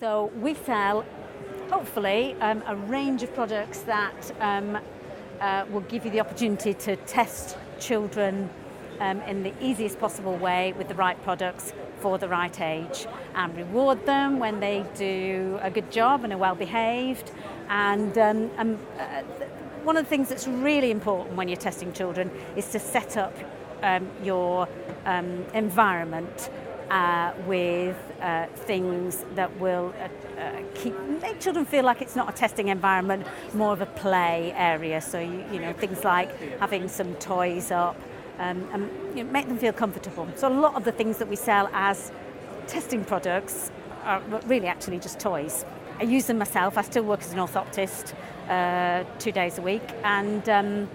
So we sell, hopefully, a range of products that will give you the opportunity to test children in the easiest possible way with the right products for the right age, and reward them when they do a good job and are well behaved. And one of the things that's really important when you're testing children is to set up your environment with things that will make children feel like it's not a testing environment, more of a play area. So you know, things like having some toys up, and make them feel comfortable. So a lot of the things that we sell as testing products are really actually just toys. I use them myself. I still work as an orthoptist 2 days a week, and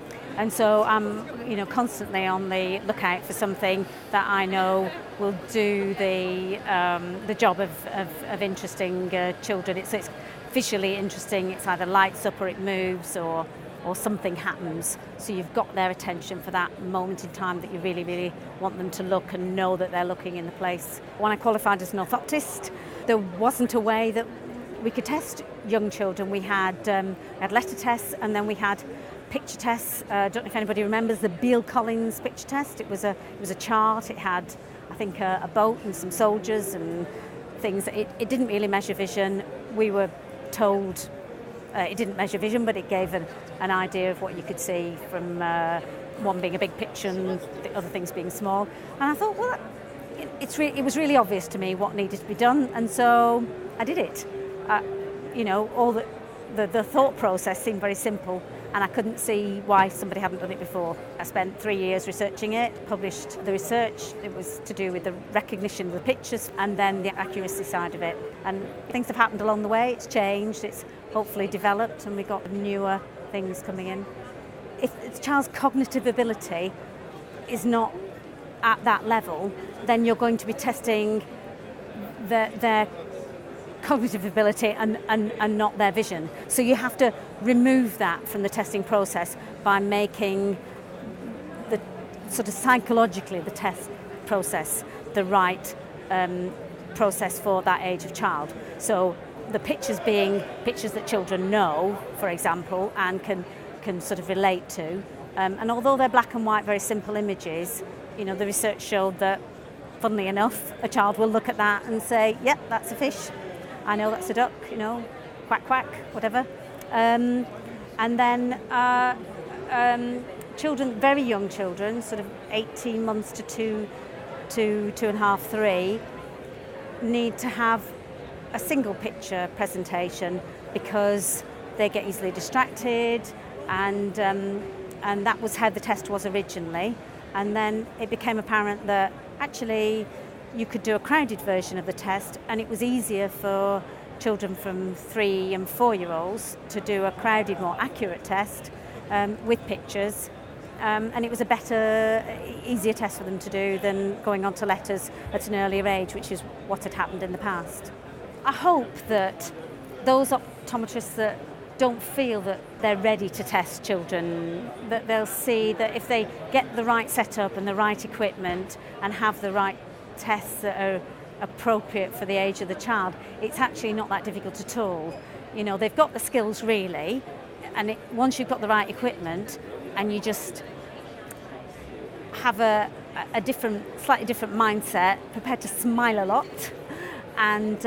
so I'm constantly on the lookout for something that I know will do the job of interesting children. It's visually interesting. It's either lights up or it moves or something happens. So you've got their attention for that moment in time that you really, really want them to look and know that they're looking in the place. When I qualified as an orthoptist, there wasn't a way that we could test young children. We had letter tests, and then we had picture tests. I don't know if anybody remembers the Beale-Collins picture test. It was a chart. It had, I think, a boat and some soldiers and things. It didn't really measure vision. We were told it didn't measure vision, but it gave an idea of what you could see from one being a big picture and the other things being small. And I thought, well, it was really obvious to me what needed to be done, and so I did it. All the thought process seemed very simple, and I couldn't see why somebody hadn't done it before. I spent 3 years researching it, published the research. It was to do with the recognition of the pictures and then the accuracy side of it. And things have happened along the way. It's changed, it's hopefully developed, and we've got newer things coming in. If the child's cognitive ability is not at that level, then you're going to be testing their cognitive ability and not their vision. So you have to remove that from the testing process by making the sort of psychologically the test process the right process for that age of child. So the pictures being pictures that children know, for example, and can sort of relate to. And although they're black and white, very simple images, the research showed that, funnily enough, a child will look at that and say, yep, that's a fish. I know that's a duck, quack, quack, whatever. And then children, very young children, sort of 18 months to 2.5, 3, need to have a single picture presentation because they get easily distracted, and that was how the test was originally. And then it became apparent that actually you could do a crowded version of the test, and it was easier for children from 3 and 4-year-olds to do a crowded, more accurate test with pictures, and it was a better, easier test for them to do than going on to letters at an earlier age, which is what had happened in the past. I hope that those optometrists that don't feel that they're ready to test children, that they'll see that if they get the right setup and the right equipment and have the right tests that are appropriate for the age of the child, it's actually not that difficult at all. They've got the skills really, and once you've got the right equipment and you just have a slightly different mindset, prepared to smile a lot, and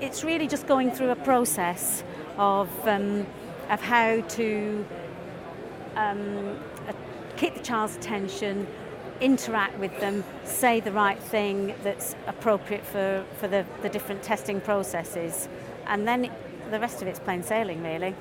it's really just going through a process of how to keep the child's attention, interact with them, say the right thing that's appropriate for the different testing processes, and then the rest of it's plain sailing, really.